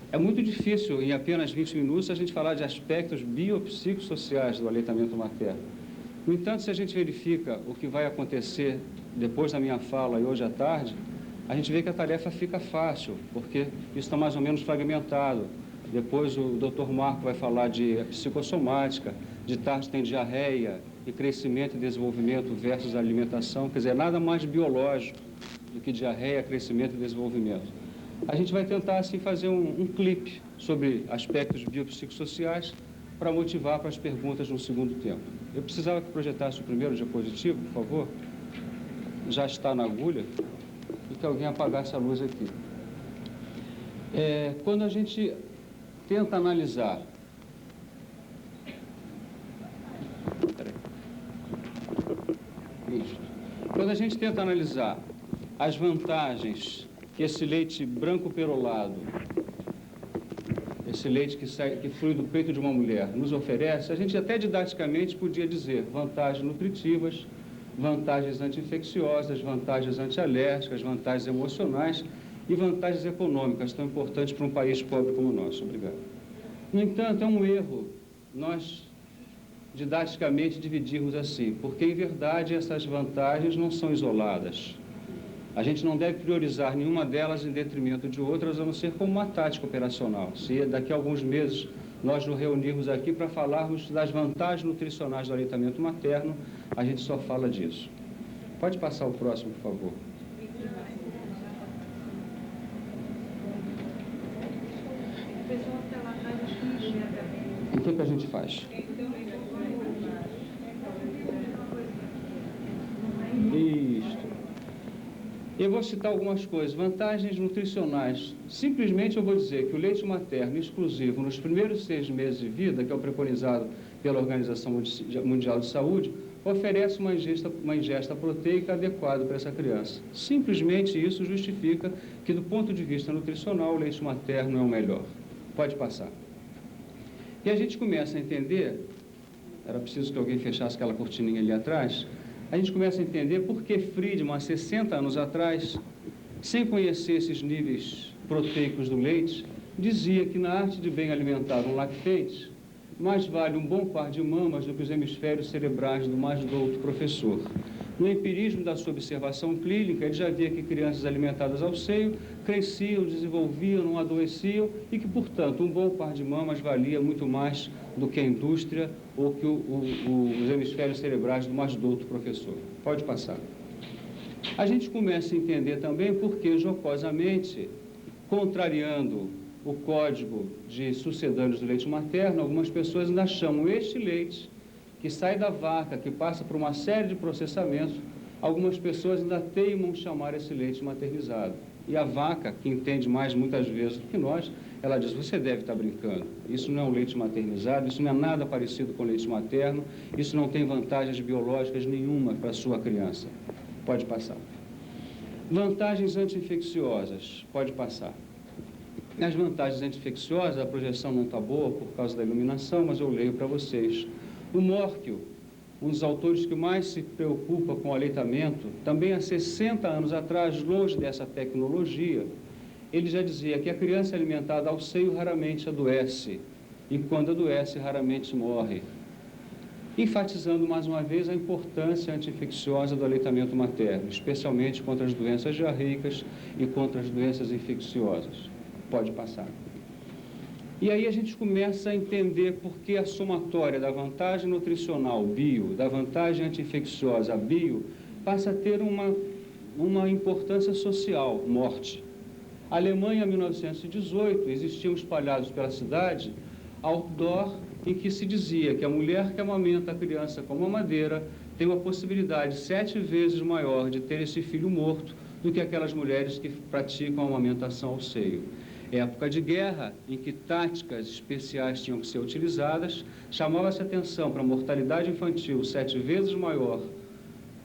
É muito difícil, em apenas 20 minutos, a gente falar de aspectos biopsicossociais do aleitamento materno. No entanto, se a gente verifica o que vai acontecer depois da minha fala e hoje à tarde, a gente vê que a tarefa fica fácil, porque isso está mais ou menos fragmentado. Depois o Dr. Marco vai falar de psicossomática, de tarde tem diarreia e crescimento e desenvolvimento versus alimentação, quer dizer, nada mais biológico do que diarreia, crescimento e desenvolvimento. A gente vai tentar, assim, fazer um clipe sobre aspectos biopsicossociais para motivar para as perguntas no segundo tempo. Eu precisava que projetasse o primeiro diapositivo, por favor. Já está na agulha. E que alguém apagasse a luz aqui. Quando a gente tenta analisar... Isso. Quando a gente tenta analisar as vantagens que esse leite branco perolado, esse leite que flui do peito de uma mulher, nos oferece, a gente até didaticamente podia dizer vantagens nutritivas, vantagens anti-infecciosas, vantagens antialérgicas, vantagens emocionais e vantagens econômicas, tão importantes para um país pobre como o nosso. Obrigado. No entanto, é um erro nós didaticamente dividirmos assim, porque, em verdade, essas vantagens não são isoladas. A gente não deve priorizar nenhuma delas em detrimento de outras, a não ser como uma tática operacional. Se daqui a alguns meses nós nos reunirmos aqui para falarmos das vantagens nutricionais do aleitamento materno, a gente só fala disso. Pode passar o próximo, por favor. O que a gente faz? Isto. Eu vou citar algumas coisas. Vantagens nutricionais. Simplesmente eu vou dizer que o leite materno exclusivo nos primeiros 6 meses de vida, que é o preconizado pela Organização Mundial de Saúde, oferece uma ingesta proteica adequada para essa criança. Simplesmente isso justifica que, do ponto de vista nutricional, o leite materno é o melhor. Pode passar. E a gente começa a entender, era preciso que alguém fechasse aquela cortininha ali atrás, a gente começa a entender por que Friedman, há 60 anos atrás, sem conhecer esses níveis proteicos do leite, dizia que na arte de bem alimentar um lactente, mais vale um bom par de mamas do que os hemisférios cerebrais do mais douto professor. No empirismo da sua observação clínica, ele já via que crianças alimentadas ao seio cresciam, desenvolviam, não adoeciam e que, portanto, um bom par de mamas valia muito mais do que a indústria ou que os hemisférios cerebrais do mais douto professor. Pode passar. A gente começa a entender também porque, jocosamente, contrariando o código de sucedâneos do leite materno, algumas pessoas ainda chamam este leite, que sai da vaca, que passa por uma série de processamentos, algumas pessoas ainda teimam chamar esse leite maternizado. E a vaca, que entende mais muitas vezes do que nós, ela diz, você deve estar brincando, isso não é um leite maternizado, isso não é nada parecido com leite materno, isso não tem vantagens biológicas nenhuma para a sua criança. Pode passar. Vantagens anti-infecciosas, pode passar. Nas vantagens anti-infecciosas, a projeção não está boa por causa da iluminação, mas eu leio para vocês. O Morkel, um dos autores que mais se preocupa com o aleitamento, também há 60 anos atrás, longe dessa tecnologia, ele já dizia que a criança alimentada ao seio raramente adoece, e quando adoece, raramente morre, enfatizando mais uma vez a importância anti-infecciosa do aleitamento materno, especialmente contra as doenças diarreicas e contra as doenças infecciosas. Pode passar. E aí a gente começa a entender por que a somatória da vantagem nutricional bio, da vantagem anti-infecciosa bio, passa a ter uma importância social, morte. A Alemanha, em 1918, existiam espalhados pela cidade outdoor em que se dizia que a mulher que amamenta a criança com mamadeira tem uma possibilidade 7 vezes maior de ter esse filho morto do que aquelas mulheres que praticam a amamentação ao seio. Época de guerra, em que táticas especiais tinham que ser utilizadas, chamava-se atenção para a mortalidade infantil 7 vezes maior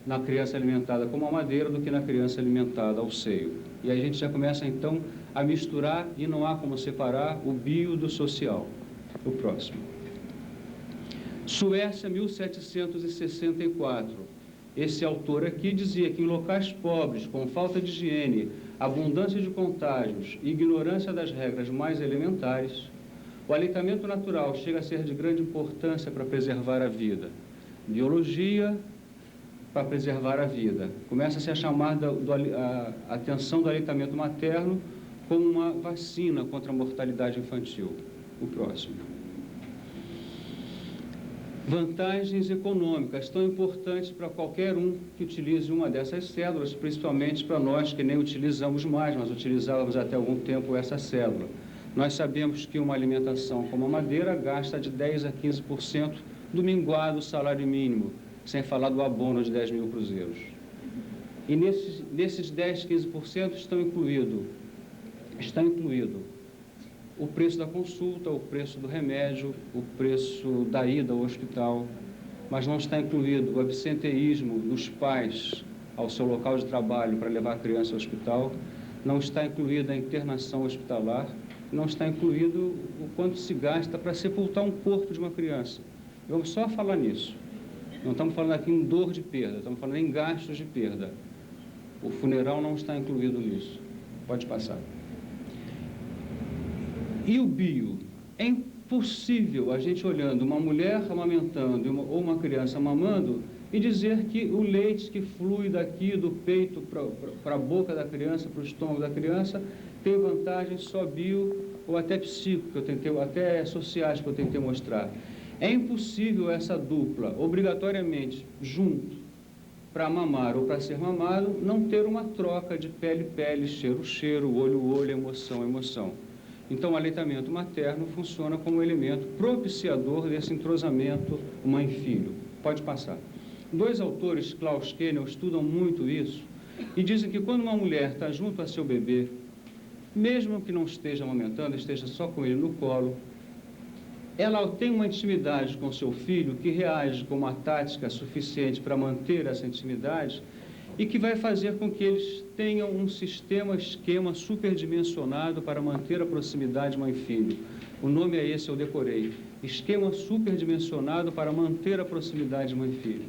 na criança alimentada com mamadeira do que na criança alimentada ao seio. E aí a gente já começa, então, a misturar, e não há como separar o bio do social. O próximo. Suécia, 1764. Esse autor aqui dizia que em locais pobres, com falta de higiene, abundância de contágios e ignorância das regras mais elementares, o aleitamento natural chega a ser de grande importância para preservar a vida. Biologia para preservar a vida. Começa-se a chamar a atenção do aleitamento materno como uma vacina contra a mortalidade infantil. O próximo. Vantagens econômicas tão importantes para qualquer um que utilize uma dessas células, principalmente para nós que nem utilizamos mais, mas utilizávamos até algum tempo essa célula. Nós sabemos que uma alimentação como a madeira gasta de 10% a 15% do minguado salário mínimo, sem falar do abono de 10 mil cruzeiros. E nesses 10%, 15% está incluído o preço da consulta, o preço do remédio, o preço da ida ao hospital, mas não está incluído o absenteísmo dos pais ao seu local de trabalho para levar a criança ao hospital, não está incluída a internação hospitalar, não está incluído o quanto se gasta para sepultar um corpo de uma criança. Vamos só falar nisso. Não estamos falando aqui em dor de perda, estamos falando em gastos de perda. O funeral não está incluído nisso. Pode passar. E o bio? É impossível a gente olhando uma mulher amamentando ou uma criança mamando e dizer que o leite que flui daqui do peito para a boca da criança, para o estômago da criança, tem vantagens só bio ou até até sociais que eu tentei mostrar. É impossível essa dupla, obrigatoriamente, junto, para mamar ou para ser mamado, não ter uma troca de pele-pele, cheiro-cheiro, olho-olho, emoção-emoção. Então, o aleitamento materno funciona como um elemento propiciador desse entrosamento mãe-filho. Pode passar. Dois autores, Klaus Kennel, estudam muito isso e dizem que quando uma mulher está junto a seu bebê, mesmo que não esteja amamentando, esteja só com ele no colo, ela tem uma intimidade com seu filho que reage com uma tática suficiente para manter essa intimidade e que vai fazer com que eles tenham um esquema superdimensionado para manter a proximidade mãe-filho. O nome é esse, eu decorei. Esquema superdimensionado para manter a proximidade mãe-filho.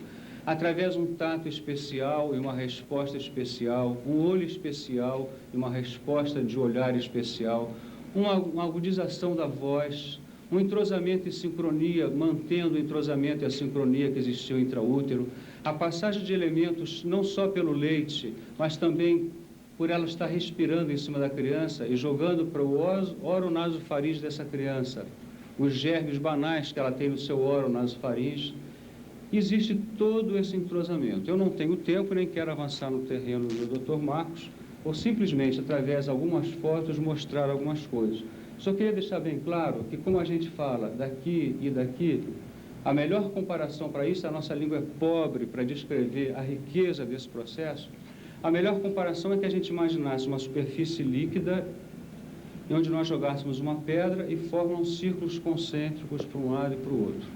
Através de um tato especial e uma resposta especial, um olho especial e uma resposta de olhar especial, uma agudização da voz, um entrosamento e sincronia, mantendo o entrosamento e a sincronia que existiu intraútero, a passagem de elementos não só pelo leite, mas também por ela estar respirando em cima da criança e jogando para o oronasofaringe dessa criança, os germes banais que ela tem no seu oronasofaringe. Existe todo esse entrosamento. Eu não tenho tempo, nem quero avançar no terreno do Dr. Marcos, ou simplesmente, através de algumas fotos, mostrar algumas coisas. Só queria deixar bem claro que, como a gente fala daqui e daqui, a melhor comparação para isso, a nossa língua é pobre para descrever a riqueza desse processo, a melhor comparação é que a gente imaginasse uma superfície líquida onde nós jogássemos uma pedra e formam círculos concêntricos para um lado e para o outro.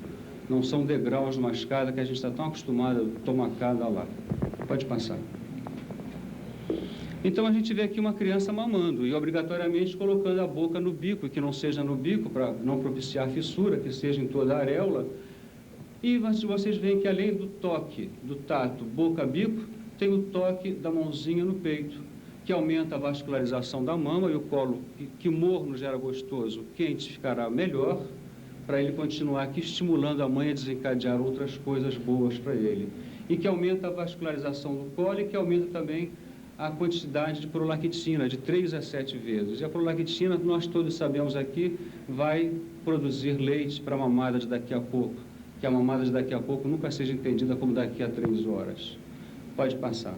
Não são degraus de uma escada que a gente está tão acostumado a tomar cada lá. Pode passar. Então a gente vê aqui uma criança mamando e obrigatoriamente colocando a boca no bico, que não seja no bico para não propiciar fissura, que seja em toda a areola. E vocês veem que além do toque, do tato, boca-bico, tem o toque da mãozinha no peito, que aumenta a vascularização da mama e o colo, que morno gera gostoso, quente ficará melhor, para ele continuar aqui estimulando a mãe a desencadear outras coisas boas para ele. E que aumenta a vascularização do colo e que aumenta também a quantidade de prolactina, de 3 a 7 vezes. E a prolactina, nós todos sabemos aqui, vai produzir leite para a mamada de daqui a pouco, que a mamada de daqui a pouco nunca seja entendida como daqui a 3 horas. Pode passar.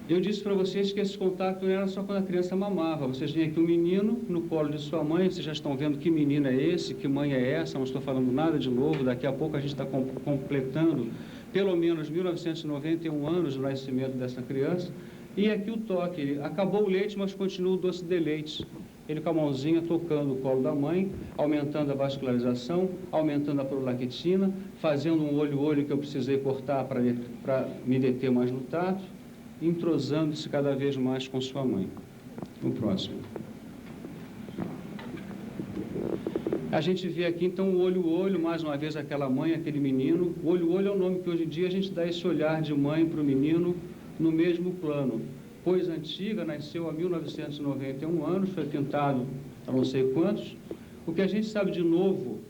Eu disse para vocês que esse contato não era só quando a criança mamava. Vocês veem aqui um menino no colo de sua mãe, vocês já estão vendo que menino é esse, que mãe é essa, não estou falando nada de novo, daqui a pouco a gente está completando pelo menos 1991 anos do nascimento dessa criança. E aqui o toque, ele acabou o leite, mas continua o doce de leite. Ele com a mãozinha tocando o colo da mãe, aumentando a vascularização, aumentando a prolactina, fazendo um olho-olho que eu precisei cortar para me deter mais no tato, entrosando-se cada vez mais com sua mãe. O próximo. A gente vê aqui, então, o olho, mais uma vez, aquela mãe, aquele menino. O olho é o nome que hoje em dia a gente dá esse olhar de mãe para o menino no mesmo plano. Pois Antiga nasceu há 1991 anos, foi pintado a não sei quantos. O que a gente sabe de novo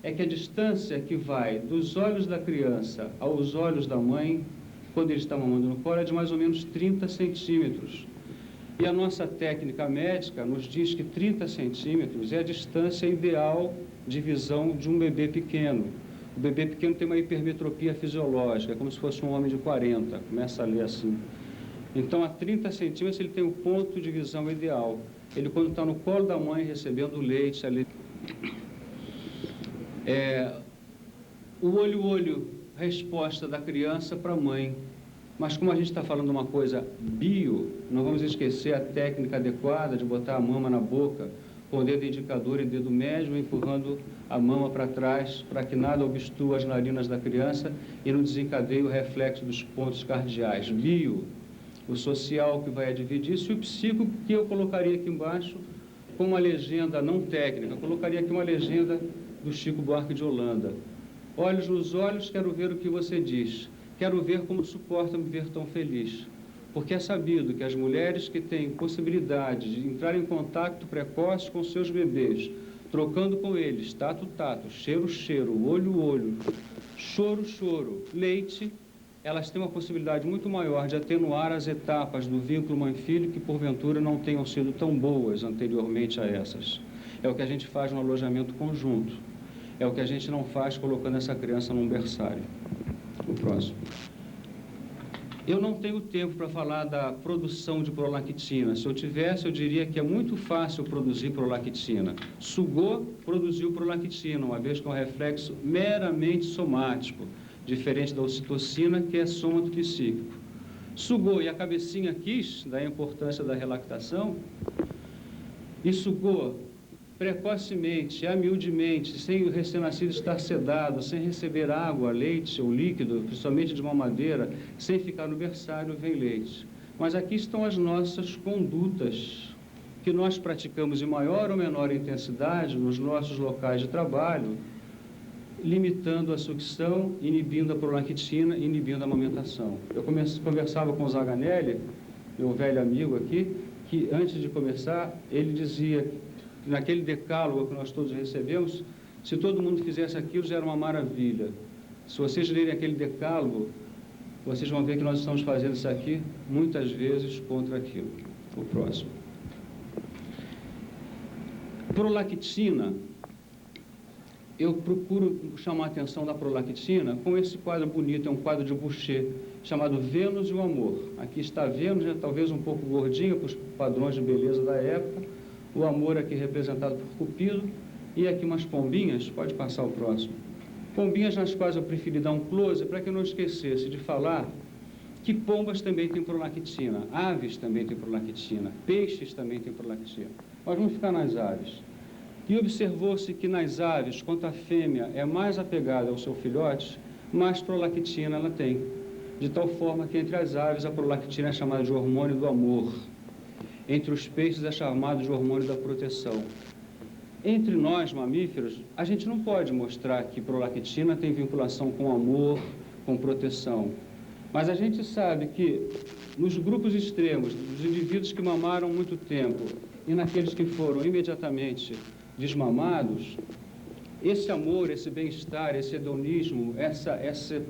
é que a distância que vai dos olhos da criança aos olhos da mãe, quando ele está mamando no colo, é de mais ou menos 30 centímetros. E a nossa técnica médica nos diz que 30 centímetros é a distância ideal de visão de um bebê pequeno. O bebê pequeno tem uma hipermetropia fisiológica, é como se fosse um homem de 40, começa a ler assim. Então, a 30 centímetros ele tem o ponto de visão ideal. Ele, quando está no colo da mãe, recebendo leite, ali... o olho, resposta da criança para a mãe. Mas como a gente está falando de uma coisa bio, não vamos esquecer a técnica adequada de botar a mama na boca, com o dedo indicador e dedo médio, empurrando a mama para trás, para que nada obstrua as narinas da criança e não desencadeie o reflexo dos pontos cardeais. Bio, o social que vai dividir isso, e o psico, que eu colocaria aqui embaixo com uma legenda não técnica, eu colocaria aqui uma legenda do Chico Buarque de Holanda. Olhos nos olhos, quero ver o que você diz. Quero ver como suporta me ver tão feliz. Porque é sabido que as mulheres que têm possibilidade de entrar em contato precoce com seus bebês, trocando com eles tato-tato, cheiro-cheiro, olho-olho, choro-choro, leite, elas têm uma possibilidade muito maior de atenuar as etapas do vínculo mãe-filho que, porventura, não tenham sido tão boas anteriormente a essas. É o que a gente faz no alojamento conjunto. É o que a gente não faz colocando essa criança num berçário. O próximo. Eu não tenho tempo para falar da produção de prolactina. Se eu tivesse, eu diria que é muito fácil produzir prolactina. Sugou, produziu prolactina, uma vez que é um reflexo meramente somático, diferente da ocitocina, que é somatopsíquico. Sugou e a cabecinha quis, da importância da relactação, e sugou precocemente, humildemente, sem o recém-nascido estar sedado, sem receber água, leite ou líquido, principalmente de mamadeira, sem ficar no berçário, vem leite. Mas aqui estão as nossas condutas, que nós praticamos em maior ou menor intensidade nos nossos locais de trabalho, limitando a sucção, inibindo a prolactina, inibindo a amamentação. Eu conversava com o Zaganelli, meu velho amigo aqui, que antes de começar, ele dizia... Naquele decálogo que nós todos recebemos, se todo mundo fizesse aquilo, já era uma maravilha. Se vocês lerem aquele decálogo, vocês vão ver que nós estamos fazendo isso aqui, muitas vezes, contra aquilo. O próximo. Prolactina. Eu procuro chamar a atenção da prolactina com esse quadro bonito, é um quadro de Boucher, chamado Vênus e o Amor. Aqui está Vênus, talvez um pouco gordinha para os padrões de beleza da época, o amor aqui representado por Cupido, e aqui umas pombinhas, pode passar o próximo. Pombinhas nas quais eu preferi dar um close para que eu não esquecesse de falar que pombas também têm prolactina, aves também têm prolactina, peixes também têm prolactina. Nós vamos ficar nas aves. E observou-se que nas aves, quanto a fêmea é mais apegada ao seu filhote, mais prolactina ela tem. De tal forma que entre as aves a prolactina é chamada de hormônio do amor. Entre os peixes é chamado de hormônio da proteção. Entre nós, mamíferos, a gente não pode mostrar que prolactina tem vinculação com amor, com proteção. Mas a gente sabe que nos grupos extremos, dos indivíduos que mamaram muito tempo e naqueles que foram imediatamente desmamados, esse amor, esse bem-estar, esse hedonismo, essa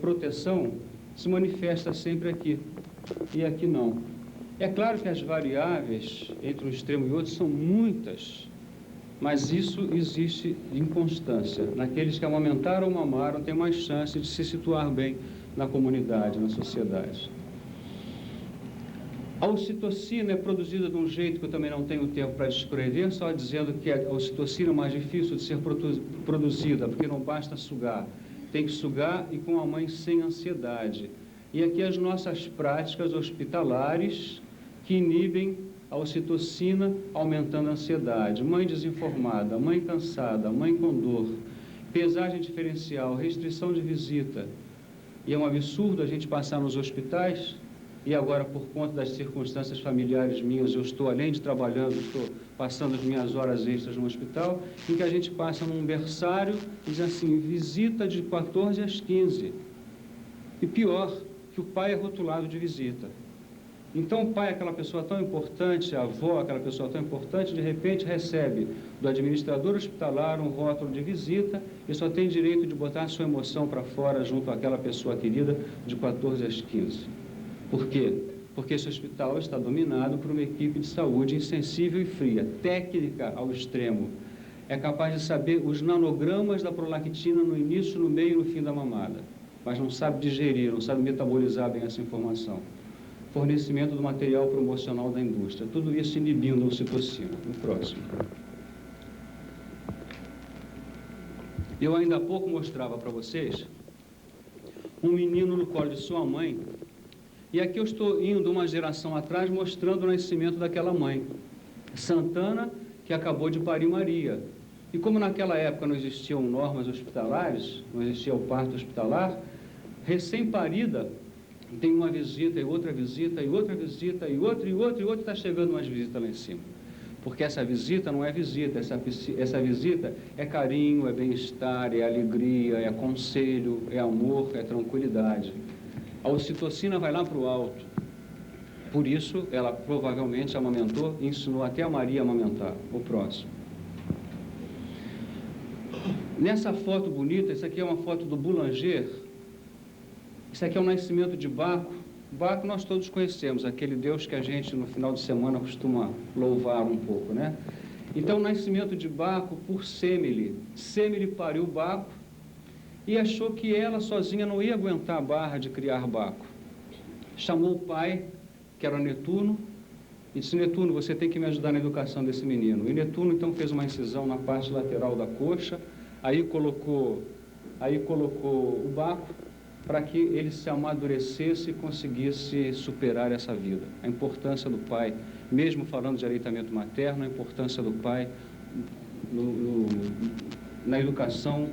proteção se manifesta sempre aqui. E aqui não. É claro que as variáveis entre um extremo e outro são muitas, mas isso existe em constância. Naqueles que amamentaram ou mamaram, tem mais chance de se situar bem na comunidade, na sociedade. A ocitocina é produzida de um jeito que eu também não tenho tempo para descrever, só dizendo que a ocitocina é mais difícil de ser produzida, porque não basta sugar. Tem que sugar e com a mãe sem ansiedade. E aqui as nossas práticas hospitalares que inibem a ocitocina, aumentando a ansiedade. Mãe desinformada, mãe cansada, mãe com dor, pesagem diferencial, restrição de visita. E é um absurdo a gente passar nos hospitais e agora, por conta das circunstâncias familiares minhas, eu estou, além de trabalhando, estou passando as minhas horas extras no hospital, em que a gente passa num berçário e diz assim, visita de 14 às 15. E pior, que o pai é rotulado de visita. Então, o pai, aquela pessoa tão importante, a avó, aquela pessoa tão importante, de repente recebe do administrador hospitalar um rótulo de visita e só tem direito de botar a sua emoção para fora junto àquela pessoa querida de 14 às 15. Por quê? Porque esse hospital está dominado por uma equipe de saúde insensível e fria, técnica ao extremo. É capaz de saber os nanogramas da prolactina no início, no meio e no fim da mamada, mas não sabe digerir, não sabe metabolizar bem essa informação. Fornecimento do material promocional da indústria. Tudo isso inibindo a ocitocina. No próximo. Eu ainda há pouco mostrava para vocês um menino no colo de sua mãe. E aqui eu estou indo uma geração atrás mostrando o nascimento daquela mãe. Santana, que acabou de parir Maria. E como naquela época não existiam normas hospitalares, não existia o parto hospitalar, recém-parida, tem uma visita e outra visita e outra visita e outra e outra e outra, está chegando umas visitas lá em cima. Porque essa visita não é visita, essa visita é carinho, é bem-estar, é alegria, é conselho, é amor, é tranquilidade. A ocitocina vai lá para o alto. Por isso, ela provavelmente amamentou e ensinou até a Maria a amamentar. O próximo. Nessa foto bonita, essa aqui é uma foto do Boulanger. Isso aqui é o nascimento de Baco. Baco nós todos conhecemos, aquele Deus que a gente no final de semana costuma louvar um pouco, né? Então, o nascimento de Baco por Semele. Semele pariu Baco e achou que ela sozinha não ia aguentar a barra de criar Baco. Chamou o pai, que era Netuno, e disse, Netuno, você tem que me ajudar na educação desse menino. E Netuno, então, fez uma incisão na parte lateral da coxa, aí colocou o Baco, para que ele se amadurecesse e conseguisse superar essa vida. A importância do pai, mesmo falando de aleitamento materno, a importância do pai na educação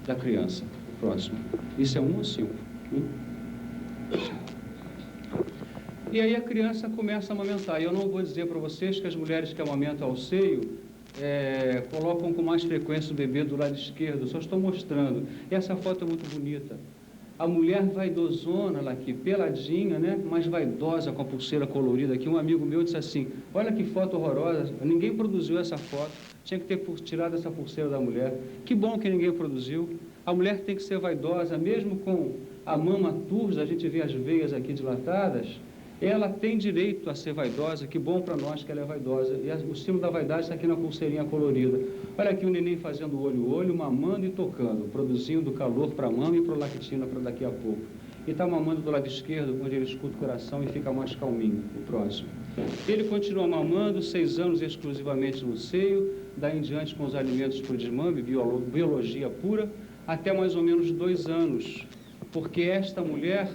da criança. Próximo. Isso é 1 ou 5? E aí a criança começa a amamentar. E eu não vou dizer para vocês que as mulheres que amamentam ao seio colocam com mais frequência o bebê do lado esquerdo. Só estou mostrando. E essa foto é muito bonita. A mulher vaidosona lá aqui, peladinha, né? Mas vaidosa com a pulseira colorida aqui. Um amigo meu disse assim, olha que foto horrorosa, ninguém produziu essa foto, tinha que ter tirado essa pulseira da mulher. Que bom que ninguém produziu. A mulher tem que ser vaidosa, mesmo com a mama turva, a gente vê as veias aqui dilatadas, ela tem direito a ser vaidosa, que bom para nós que ela é vaidosa. E o símbolo da vaidade está aqui na pulseirinha colorida. Olha aqui o neném fazendo olho, mamando e tocando, produzindo calor para a mama e prolactina para daqui a pouco. E está mamando do lado esquerdo, onde ele escuta o coração e fica mais calminho. O próximo. Ele continua mamando, 6 anos exclusivamente no seio, daí em diante com os alimentos por desmame, biologia pura, até mais ou menos 2 anos. Porque esta mulher,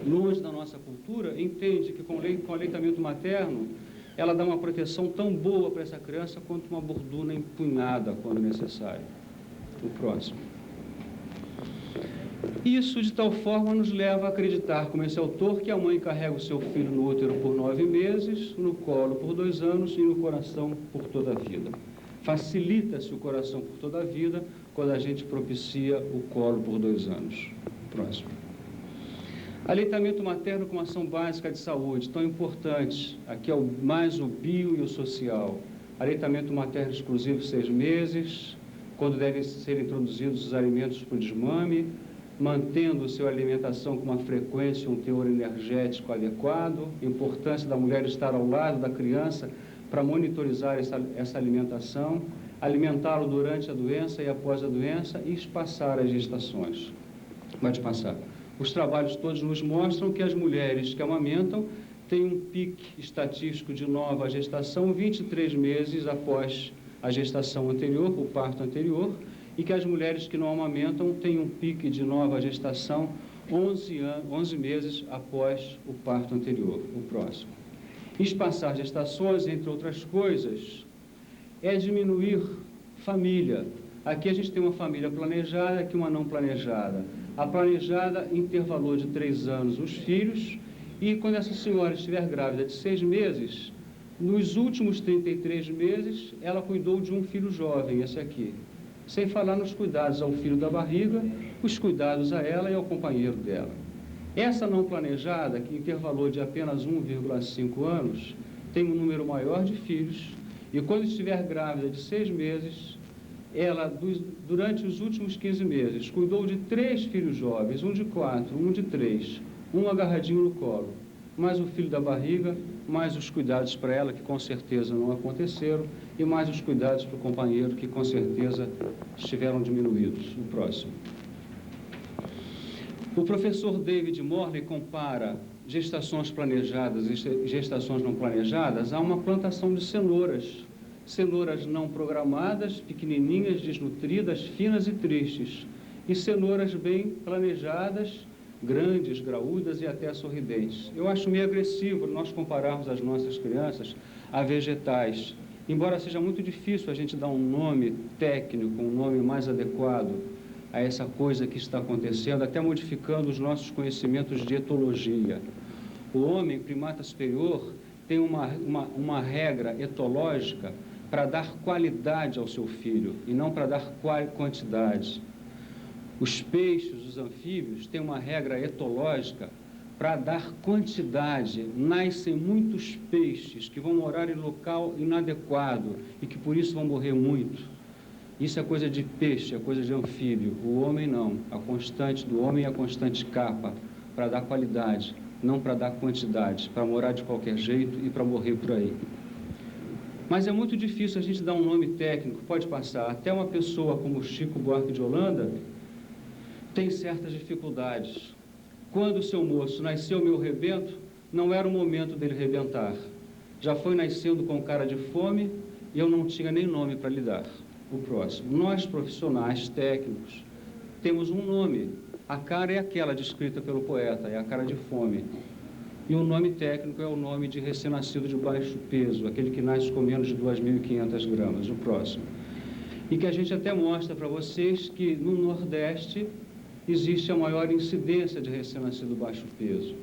longe da nossa cultura, entende que com o aleitamento materno, ela dá uma proteção tão boa para essa criança quanto uma borduna empunhada quando necessário. O próximo. Isso, de tal forma, nos leva a acreditar, como esse autor, que a mãe carrega o seu filho no útero por 9 meses, no colo por 2 anos e no coração por toda a vida. Facilita-se o coração por toda a vida quando a gente propicia o colo por 2 anos. Próximo. Aleitamento materno como ação básica de saúde, tão importante. Aqui é mais o bio e o social. Aleitamento materno exclusivo 6 meses, quando devem ser introduzidos os alimentos por desmame, mantendo sua alimentação com uma frequência, um teor energético adequado, importância da mulher estar ao lado da criança para monitorizar essa alimentação, alimentá-lo durante a doença e após a doença e espaçar as gestações. Pode passar. Os trabalhos todos nos mostram que as mulheres que amamentam têm um pique estatístico de nova gestação 23 meses após a gestação anterior, o parto anterior, e que as mulheres que não amamentam têm um pique de nova gestação 11 meses após o parto anterior, o próximo. Espaçar gestações, entre outras coisas, é diminuir família. Aqui a gente tem uma família planejada, aqui uma não planejada. A planejada intervalou de 3 anos os filhos E quando essa senhora estiver grávida de 6 meses, nos últimos 33 meses, ela cuidou de um filho jovem, esse aqui. Sem falar nos cuidados ao filho da barriga, os cuidados a ela e ao companheiro dela. Essa não planejada, que intervalou de apenas 1,5 anos, tem um número maior de filhos, e quando estiver grávida de 6 meses, ela, durante os últimos 15 meses, cuidou de 3 filhos jovens, um de 4, um de 3, um agarradinho no colo, mais o filho da barriga, mais os cuidados para ela, que com certeza não aconteceram, e mais os cuidados para o companheiro, que com certeza estiveram diminuídos. O próximo. O professor David Morley compara gestações planejadas e gestações não planejadas a uma plantação de cenouras. Cenouras não programadas, pequenininhas, desnutridas, finas e tristes. E cenouras bem planejadas, grandes, graúdas e até sorridentes. Eu acho meio agressivo nós compararmos as nossas crianças a vegetais. Embora seja muito difícil a gente dar um nome técnico, um nome mais adequado a essa coisa que está acontecendo, até modificando os nossos conhecimentos de etologia. O homem, primata superior, tem uma regra etológica para dar qualidade ao seu filho e não para dar quantidade. Os peixes, os anfíbios, têm uma regra etológica para dar quantidade. Nascem muitos peixes que vão morar em local inadequado e que por isso vão morrer muito. Isso é coisa de peixe, é coisa de anfíbio. O homem não. A constante do homem é a constante capa, para dar qualidade, não para dar quantidade, para morar de qualquer jeito e para morrer por aí. Mas é muito difícil a gente dar um nome técnico, pode passar. Até uma pessoa como Chico Buarque de Holanda tem certas dificuldades. Quando o seu moço nasceu meu rebento, não era o momento dele rebentar. Já foi nascendo com cara de fome e eu não tinha nem nome para lhe dar. O próximo. Nós, profissionais técnicos, temos um nome. A cara é aquela descrita pelo poeta, é a cara de fome. E o nome técnico é o nome de recém-nascido de baixo peso, aquele que nasce com menos de 2.500 gramas. O próximo. E que a gente até mostra para vocês que no Nordeste existe a maior incidência de recém-nascido baixo peso.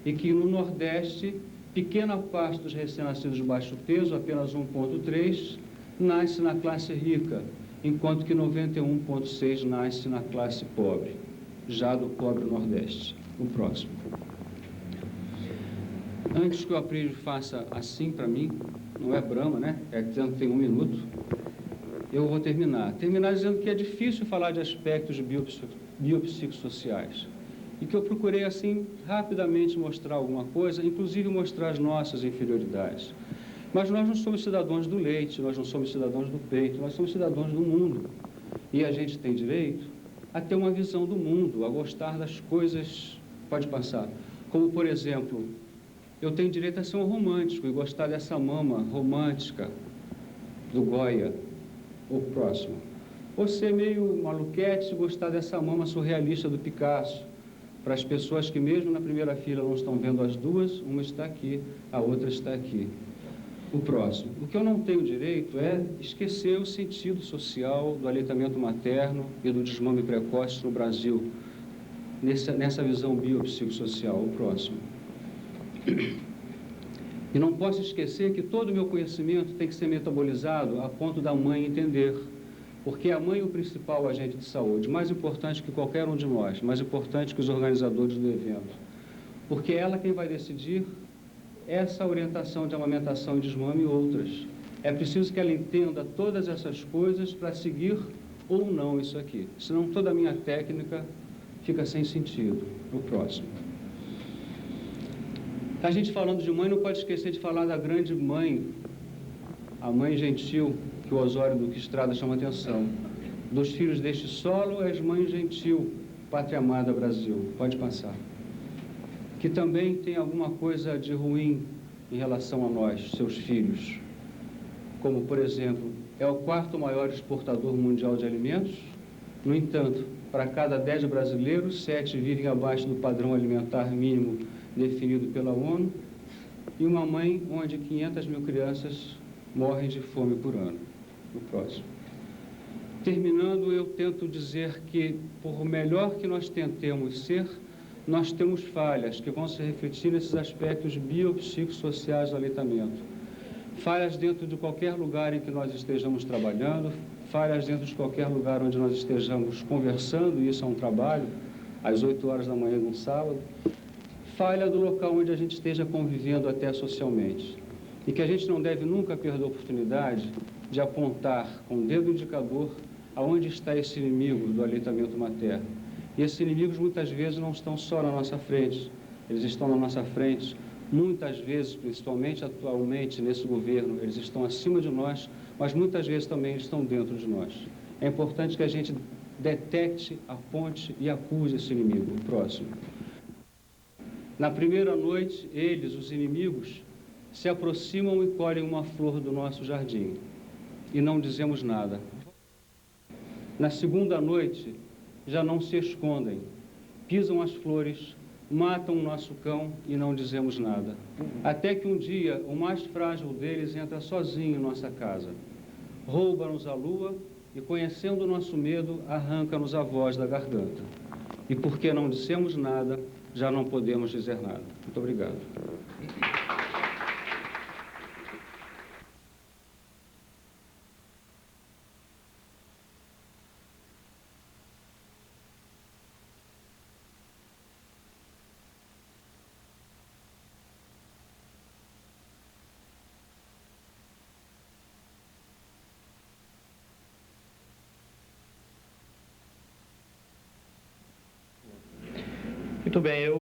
E que no Nordeste, pequena parte dos recém-nascidos de baixo peso, apenas 1,3%, nasce na classe rica, enquanto que 91,6% nasce na classe pobre, já do pobre Nordeste. O próximo. Antes que o Aprígio faça assim para mim, não é Brahma, né? É dizendo que tem 1 minuto, eu vou terminar. Terminar dizendo que é difícil falar de aspectos biopsicossociais. E que eu procurei, assim, rapidamente mostrar alguma coisa, inclusive mostrar as nossas inferioridades. Mas nós não somos cidadãos do leite, nós não somos cidadãos do peito, nós somos cidadãos do mundo. E a gente tem direito a ter uma visão do mundo, a gostar das coisas, pode passar. Como, por exemplo, eu tenho direito a ser um romântico e gostar dessa mama romântica do Goya, o próximo. Ou ser meio maluquete e gostar dessa mama surrealista do Picasso. Para as pessoas que mesmo na primeira fila não estão vendo as duas, uma está aqui, a outra está aqui. O próximo. O que eu não tenho direito é esquecer o sentido social do aleitamento materno e do desmame precoce no Brasil, nessa visão biopsicossocial. O próximo. E não posso esquecer que todo o meu conhecimento tem que ser metabolizado a ponto da mãe entender, porque a mãe é o principal agente de saúde, mais importante que qualquer um de nós, mais importante que os organizadores do evento, porque é ela quem vai decidir essa orientação de amamentação e desmame e outras. É preciso que ela entenda todas essas coisas para seguir ou não isso aqui. Senão toda a minha técnica fica sem sentido. O próximo. A gente falando de mãe não pode esquecer de falar da grande mãe, a mãe gentil, que o Osório Duque Estrada chama atenção. Dos filhos deste solo és mãe gentil, pátria amada Brasil. Pode passar. Que também tem alguma coisa de ruim em relação a nós, seus filhos. Como, por exemplo, é o 4º maior exportador mundial de alimentos. No entanto, para cada 10 brasileiros, 7 vivem abaixo do padrão alimentar mínimo definido pela ONU. E uma mãe onde 500 mil crianças morrem de fome por ano. O próximo. Terminando, eu tento dizer que, por melhor que nós tentemos ser, nós temos falhas que vão se refletir nesses aspectos biopsicossociais do aleitamento. Falhas dentro de qualquer lugar em que nós estejamos trabalhando, falhas dentro de qualquer lugar onde nós estejamos conversando, e isso é um trabalho, às 8 horas da manhã de um sábado, falha do local onde a gente esteja convivendo até socialmente. E que a gente não deve nunca perder a oportunidade de apontar com o dedo indicador aonde está esse inimigo do aleitamento materno. E esses inimigos muitas vezes não estão só na nossa frente, eles estão na nossa frente, muitas vezes, principalmente atualmente nesse governo, eles estão acima de nós, mas muitas vezes também eles estão dentro de nós. É importante que a gente detecte, aponte e acuse esse inimigo, o próximo. Na primeira noite, eles, os inimigos, se aproximam e colhem uma flor do nosso jardim, e não dizemos nada. Na segunda noite, já não se escondem, pisam as flores, matam o nosso cão e não dizemos nada. Até que um dia, o mais frágil deles entra sozinho em nossa casa, rouba-nos a lua e, conhecendo o nosso medo, arranca-nos a voz da garganta. E porque não dissemos nada, já não podemos dizer nada. Muito obrigado. Muito bem, eu